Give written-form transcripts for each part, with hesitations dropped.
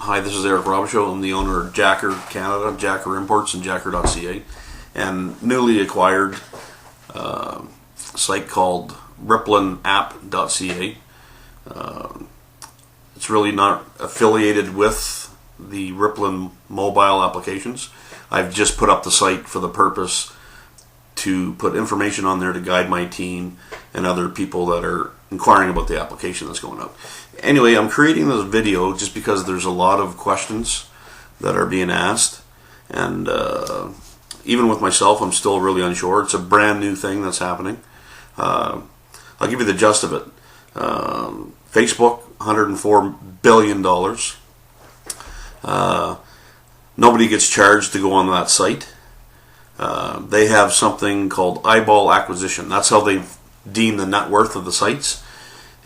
Hi, this is Eric Robichaud. I'm the owner of Jacker Canada, Jacker Imports, and Jacker.ca, and newly acquired site called Rippln.ca. It's really not affiliated with the Rippln mobile applications. I've just put up the site for the purpose to put information on there to guide my team and other people that are inquiring about the application that's going out. Anyway, I'm creating this video just because there's a lot of questions that are being asked, and even with myself, I'm still really unsure. It's a brand new thing that's happening. I'll give you the gist of it. Facebook, $104 billion. Nobody gets charged to go on that site. They have something called eyeball acquisition. That's how they deem the net worth of the sites.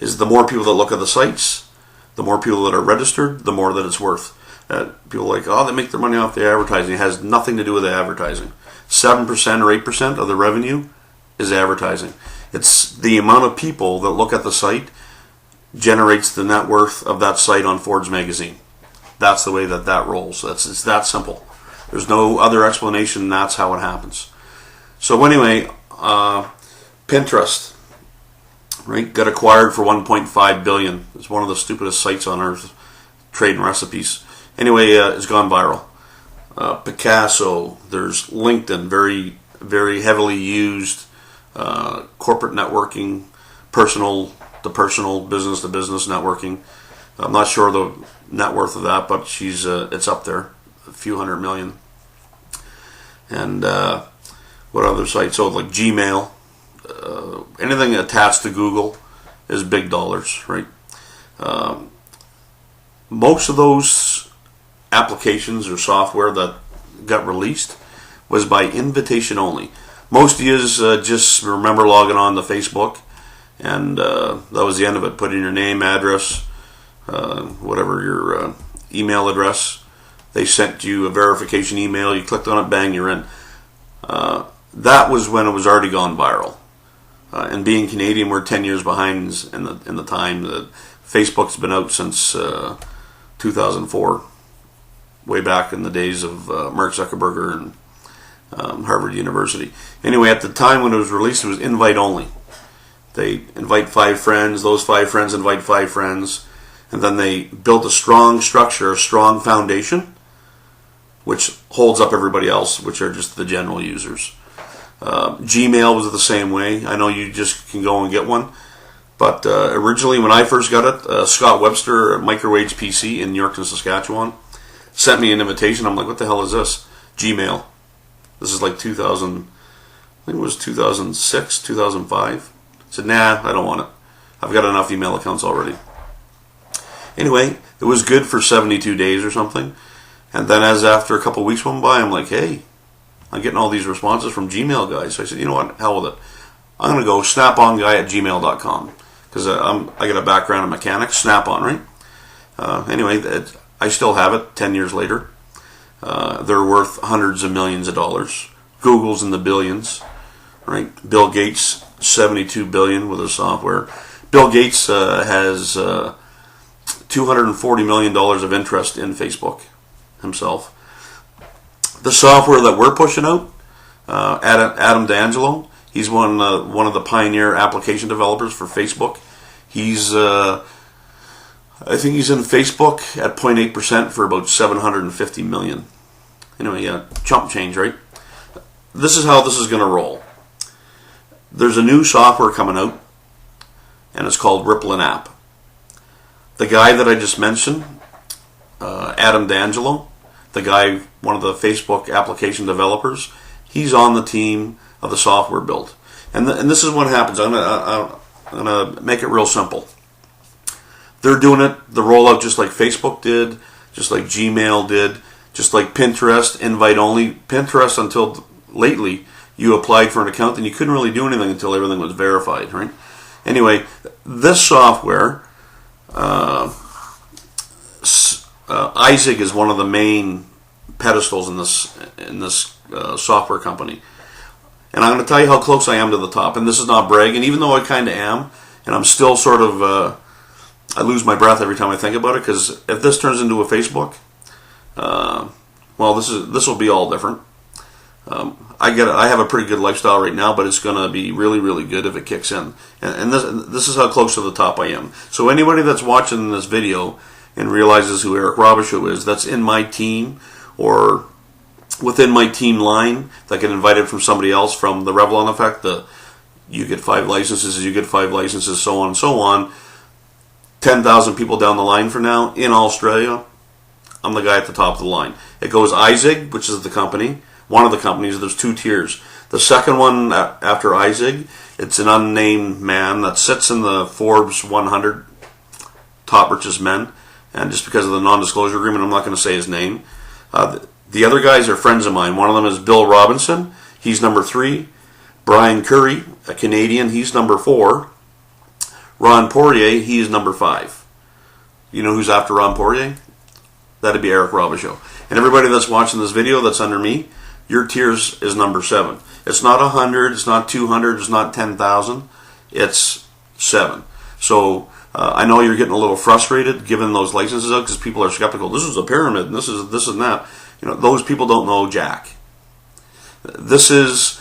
Is the more people that look at the sites, the more people that are registered, the more that it's worth. People are like, oh, they make their money off the advertising. It has nothing to do with the advertising. 7% or 8% of the revenue is advertising. It's the amount of people that look at the site generates the net worth of that site on Forbes magazine. That's the way that rolls. It's that simple. There's no other explanation. That's how it happens. So anyway, Pinterest, right, got acquired for $1.5 billion. It's one of the stupidest sites on earth, trading recipes. Anyway, it's gone viral. Picasso, there's LinkedIn, very, very heavily used, corporate networking, personal to personal, business to business networking. I'm not sure the net worth of that, but it's up there, a few hundred million. And what other sites? So like Gmail, anything attached to Google is big dollars, right? Most of those applications or software that got released was by invitation only. Most of you just remember logging on to Facebook, and that was the end of it. Put in your name, address, whatever your email address. They sent you a verification email. You clicked on it, bang, you're in. That was when it was already gone viral. And being Canadian, we're 10 years behind in the time. Facebook's been out since 2004, way back in the days of Mark Zuckerberg and Harvard University. Anyway, at the time when it was released, it was invite only. They invite 5 friends, those 5 friends invite 5 friends, and then they built a strong structure, a strong foundation, which holds up everybody else, which are just the general users. Gmail was the same way. I know you just can go and get one, but originally when I first got it, Scott Webster, Microwaves PC in Yorkton, Saskatchewan, sent me an invitation. I'm like, what the hell is this? Gmail. This is like 2000, I think it was 2006, 2005. I said, nah, I don't want it. I've got enough email accounts already. Anyway, it was good for 72 days or something. And then as after a couple of weeks went by, I'm like, hey, I'm getting all these responses from Gmail guys. So I said, you know what, hell with it. I'm going to go snaponguy@gmail.com because I got a background in mechanics, Snap-on, right? Anyway, I still have it 10 years later. They're worth hundreds of millions of dollars. Google's in the billions, right? Bill Gates, $72 billion with his software. Bill Gates has $240 million of interest in Facebook himself. The software that we're pushing out, Adam D'Angelo, he's one of the pioneer application developers for Facebook. He's I think he's in Facebook at 0.8% for about $750 million. Anyway, yeah, chump change, right? This is how this is going to roll. There's a new software coming out, and it's called Rippln app. The guy that I just mentioned, Adam D'Angelo, the guy, one of the Facebook application developers, he's on the team of the software build. And this is what happens. I'm gonna make it real simple. They're doing it, the rollout, just like Facebook did, just like Gmail did, just like Pinterest, invite only. Pinterest, until lately, you applied for an account and you couldn't really do anything until everything was verified, right? Anyway, this software, Isaac is one of the main pedestals in this software company. And I'm going to tell you how close I am to the top. And this is not bragging, even though I kind of am, and I'm still sort of I lose my breath every time I think about it, because if this turns into a Facebook, well, this will be all different. I have a pretty good lifestyle right now, but it's going to be really, really good if it kicks in. And this is how close to the top I am. So anybody that's watching this video and realizes who Eric Robichaud is, that's in my team or within my team line, that get invited from somebody else from the Rippln effect, you get 5 licenses, you get 5 licenses, so on and so on. 10,000 people down the line for now in Australia, I'm the guy at the top of the line. It goes IZIG, which is the company, one of the companies. There's 2 tiers. The second one after IZIG, it's an unnamed man that sits in the Forbes 100 top richest men. And just because of the non-disclosure agreement, I'm not going to say his name. The other guys are friends of mine. One of them is Bill Robinson. He's number 3. Brian Curry, a Canadian, he's number 4. Ron Poirier, he is number 5. You know who's after Ron Poirier? That'd be Eric Robichaud. And everybody that's watching this video that's under me, your tiers is number 7. It's not 100, it's not 200, it's not 10,000. It's 7. So I know you're getting a little frustrated giving those licenses out because people are skeptical. This is a pyramid, and this and that. You know, those people don't know jack. This is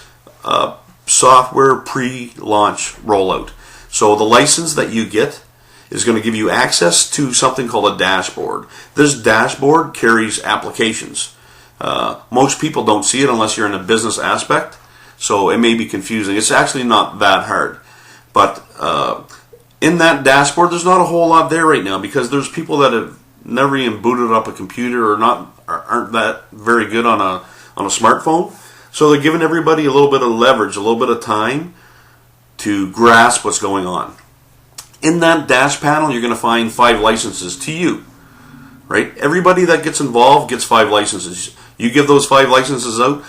software pre-launch rollout. So the license that you get is going to give you access to something called a dashboard. This dashboard carries applications. Most people don't see it unless you're in a business aspect, so it may be confusing. It's actually not that hard. But in that dashboard, there's not a whole lot there right now because there's people that have never even booted up a computer or aren't that very good on a smartphone. So they're giving everybody a little bit of leverage, a little bit of time to grasp what's going on. In that dash panel, you're going to find 5 licenses to you, right? Everybody that gets involved gets 5 licenses. You give those 5 licenses out,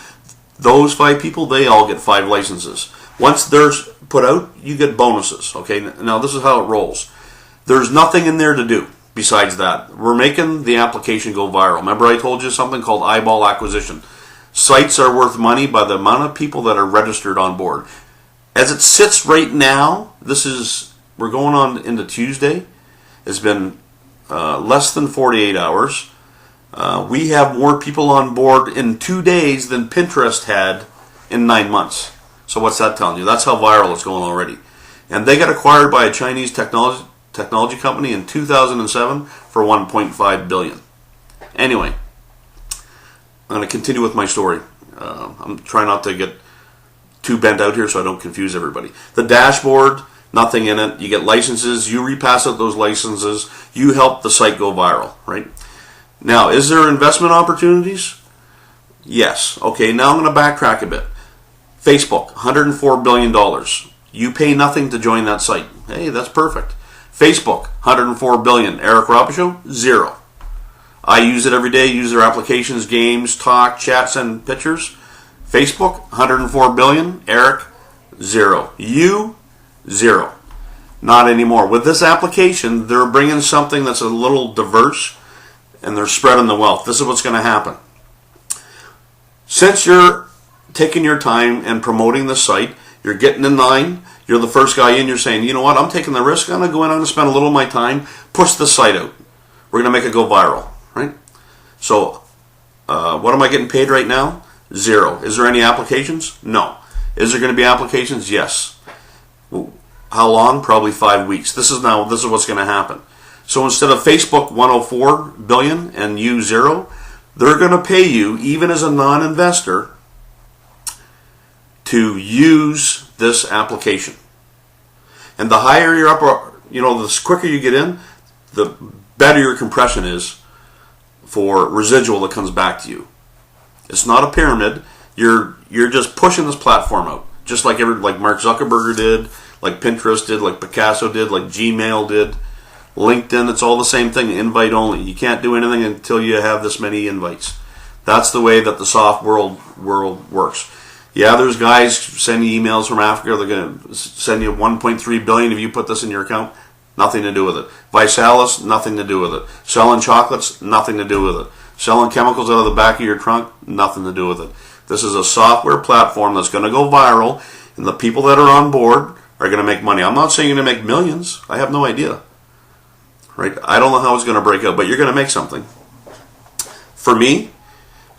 those 5 people, they all get 5 licenses. Once they're put out, you get bonuses, okay? Now, this is how it rolls. There's nothing in there to do besides that. We're making the application go viral. Remember I told you something called eyeball acquisition. Sites are worth money by the amount of people that are registered on board. As it sits right now, we're going on into Tuesday. It's been less than 48 hours. We have more people on board in 2 days than Pinterest had in 9 months. So what's that telling you? That's how viral it's going already. And they got acquired by a Chinese technology company in 2007 for $1.5 billion. Anyway, I'm going to continue with my story. I'm trying not to get too bent out here so I don't confuse everybody. The dashboard, nothing in it. You get licenses. You repass out those licenses. You help the site go viral, right? Now, is there investment opportunities? Yes. Okay, now I'm going to backtrack a bit. Facebook, $104 billion. You pay nothing to join that site. Hey, that's perfect. Facebook, $104 billion. Eric Robichaud, 0. I use it every day. Use their applications, games, talk, chat, send pictures. Facebook, $104 billion. Eric, 0. You, 0. Not anymore. With this application, they're bringing something that's a little diverse, and they're spreading the wealth. This is what's going to happen. Since you're taking your time and promoting the site, you're getting in line, you're the first guy in, you're saying, you know what, I'm taking the risk, I'm going to go in, I'm going to spend a little of my time, push the site out. We're going to make it go viral, right? So, what am I getting paid right now? 0. Is there any applications? No. Is there going to be applications? Yes. How long? Probably 5 weeks. This is what's going to happen. So instead of Facebook $104 billion and you 0, they're going to pay you, even as a non-investor, to use this application. And the higher you're up, the quicker you get in, the better your compression is for residual that comes back to you. It's not a pyramid. You're just pushing this platform out, just like Mark Zuckerberg did, like Pinterest did, like Picasso did, like Gmail did, LinkedIn. It's all the same thing. Invite only. You can't do anything until you have this many invites. That's the way that the soft world works. Yeah, there's guys sending emails from Africa. They're going to send you $1.3 billion if you put this in your account. Nothing to do with it. Visalis, nothing to do with it. Selling chocolates, nothing to do with it. Selling chemicals out of the back of your trunk, nothing to do with it. This is a software platform that's going to go viral, and the people that are on board are going to make money. I'm not saying you're going to make millions. I have no idea. right? I don't know how it's going to break out, but you're going to make something. For me,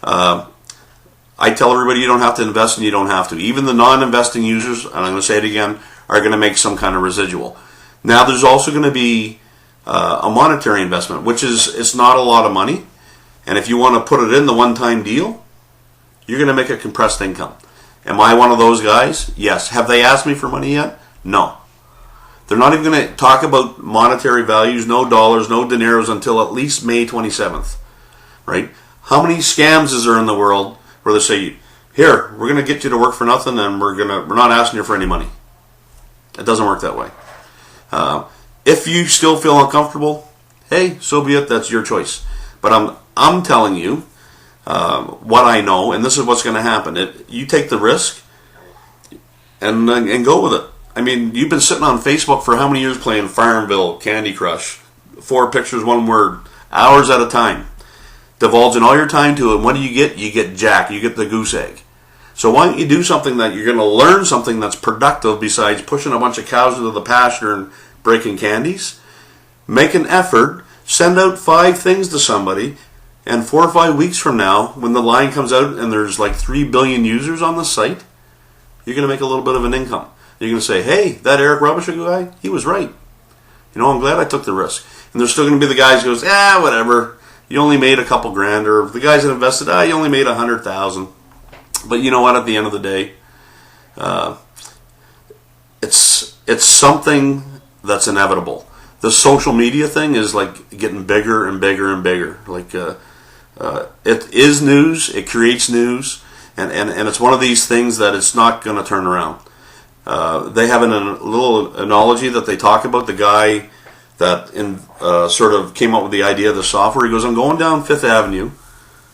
I tell everybody you don't have to invest and you don't have to. Even the non-investing users, and I'm going to say it again, are going to make some kind of residual. Now, there's also going to be a monetary investment, which is, it's not a lot of money. And if you want to put it in the one-time deal, you're going to make a compressed income. Am I one of those guys? Yes. Have they asked me for money yet? No. They're not even going to talk about monetary values, no dollars, no dineros until at least May 27th, right? How many scams is there in the world where they say, here, we're going to get you to work for nothing and we're not asking you for any money? It doesn't work that way. If you still feel uncomfortable, hey, so be it. That's your choice. But I'm telling you what I know, and this is what's going to happen. You take the risk and go with it. I mean, you've been sitting on Facebook for how many years playing Farmville, Candy Crush, 4 pictures, 1 word, hours at a time, divulging all your time to it. And what do you get? You get Jack. You get the goose egg. So why don't you do something that you're going to learn something that's productive besides pushing a bunch of cows into the pasture and breaking candies? Make an effort. Send out 5 things to somebody. And 4 or 5 weeks from now, when the line comes out and there's like 3 billion users on the site, you're going to make a little bit of an income. You're going to say, hey, that Eric Rubisher guy, he was right. You know, I'm glad I took the risk. And there's still going to be the guys who goes, whatever. You only made a couple grand. Or the guys that invested, you only made 100,000. But you know what? At the end of the day, it's something that's inevitable. The social media thing is like getting bigger and bigger and bigger. Like it is news. It creates news, and it's one of these things that it's not going to turn around. They have a little analogy that they talk about. The guy that sort of came up with the idea of the software. He goes, I'm going down Fifth Avenue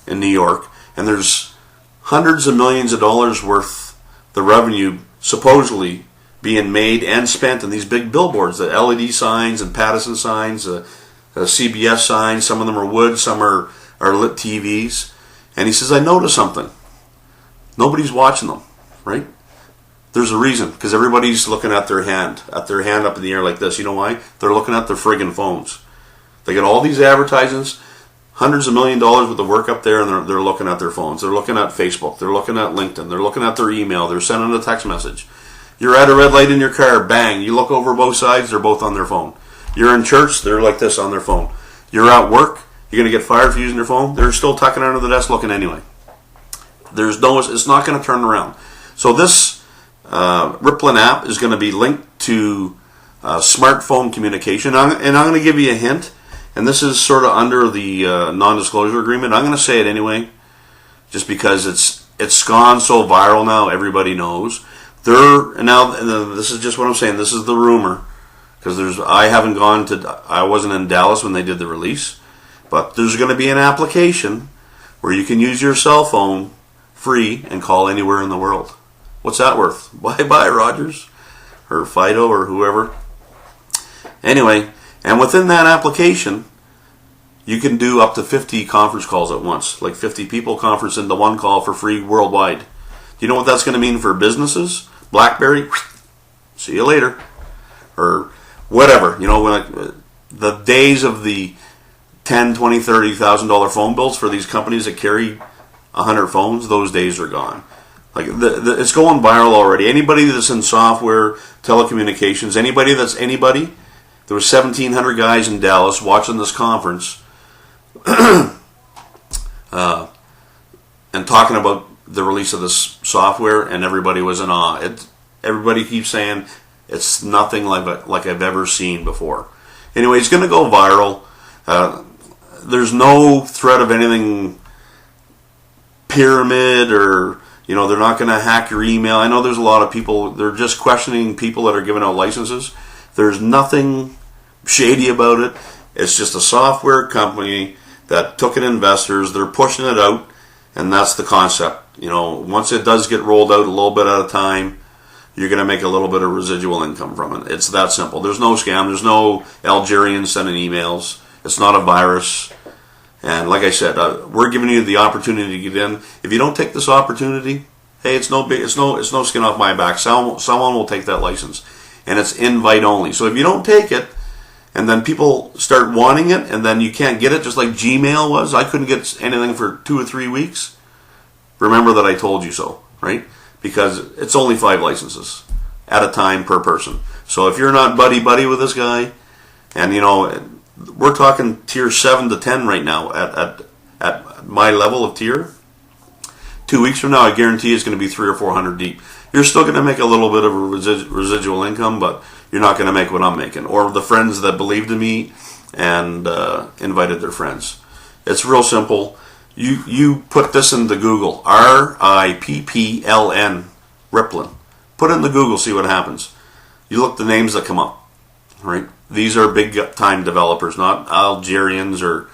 in New York, and there's hundreds of millions of dollars worth the revenue supposedly being made and spent in these big billboards, the LED signs and Pattison signs, CBS signs. Some of them are wood, some are lit TVs. And he says, I noticed something. Nobody's watching them, right? There's a reason, because everybody's looking at their hand up in the air like this. You know why? They're looking at their friggin' phones. They get all these advertisements, hundreds of $1 million worth of work up there, and they're looking at their phones. They're looking at Facebook. They're looking at LinkedIn. They're looking at their email. They're sending a text message. You're at a red light in your car, bang. You look over both sides, they're both on their phone. You're in church, they're like this on their phone. You're at work, you're going to get fired for using your phone, they're still tucking under the desk looking anyway. It's not going to turn around. So this Rippln app is going to be linked to smartphone communication. And I'm going to give you a hint, and this is sort of under the non-disclosure agreement. I'm going to say it anyway, just because it's gone so viral now, everybody knows. This is just what I'm saying. This is the rumor, because I wasn't in Dallas when they did the release, but there's going to be an application where you can use your cell phone free and call anywhere in the world. What's that worth? Bye, Rogers, or Fido, or whoever. Anyway, and within that application, you can do up to 50 conference calls at once, like 50 people conference into one call for free worldwide. Do you know what that's going to mean for businesses? BlackBerry, see you later, or whatever. You know, when the days of the $10,000, $20,000, $30,000 phone bills for these companies that carry 100 phones, those days are gone. Like it's going viral already. Anybody that's in software, telecommunications, anybody, there was 1,700 guys in Dallas watching this conference and talking about the release of this software, and everybody was in awe. Everybody keeps saying it's nothing like I've ever seen before. Anyway, it's going to go viral. There's no threat of anything pyramid, or they're not going to hack your email. I know there's a lot of people, they're just questioning people that are giving out licenses. There's nothing shady about it. It's just a software company that took in investors. They're pushing it out, and that's the concept. Once it does get rolled out a little bit at a time, you're going to make a little bit of residual income from it. It's that simple. There's no scam. There's no Algerians sending emails. It's not a virus. And like I said, we're giving you the opportunity to get in. If you don't take this opportunity, hey, it's no skin off my back. Someone will take that license, and it's invite only. So if you don't take it, and then people start wanting it, and then you can't get it, just like Gmail was. I couldn't get anything for 2 or 3 weeks. Remember that I told you so, right? Because it's only 5 licenses at a time per person. So if you're not buddy-buddy with this guy, and we're talking tier 7 to 10 right now at my level of tier, 2 weeks from now, I guarantee it's going to be 300 or 400 deep. You're still going to make a little bit of a residual income, but you're not going to make what I'm making, or the friends that believed in me and invited their friends. It's real simple. You put this into Google, Rippln, Rippln. Put it into Google, see what happens. You look the names that come up, right? These are big time developers, not Algerians or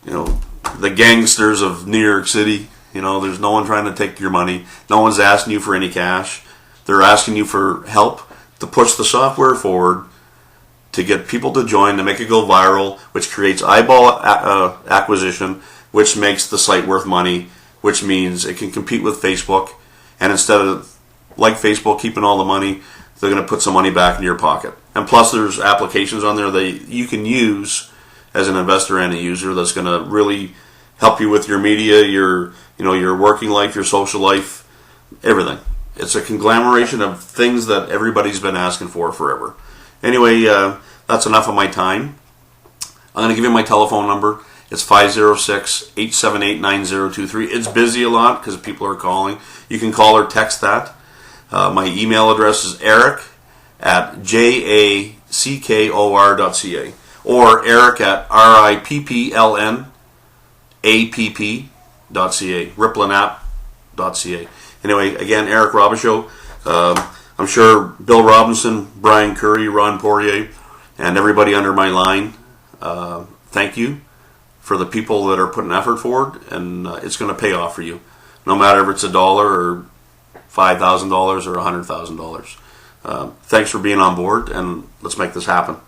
the gangsters of New York City. There's no one trying to take your money. No one's asking you for any cash. They're asking you for help to push the software forward, to get people to join, to make it go viral, which creates eyeball acquisition, which makes the site worth money, which means it can compete with Facebook. And instead of, like Facebook, keeping all the money, they're going to put some money back in your pocket. And plus, there's applications on there that you can use as an investor and a user that's going to really help you with your media, your working life, your social life, everything. It's a conglomeration of things that everybody's been asking for forever. Anyway, that's enough of my time. I'm going to give you my telephone number. It's 506-878-9023. It's busy a lot because people are calling. You can call or text that. My email address is eric@jackor.ca or eric@ripplnapp.ca, ripplnapp.ca. Anyway, again, Eric Robichaud. I'm sure Bill Robinson, Brian Curry, Ron Poirier, and everybody under my line, thank you for the people that are putting effort forward, and it's going to pay off for you, no matter if it's $1 or $5,000 or $100,000. Thanks for being on board, and let's make this happen.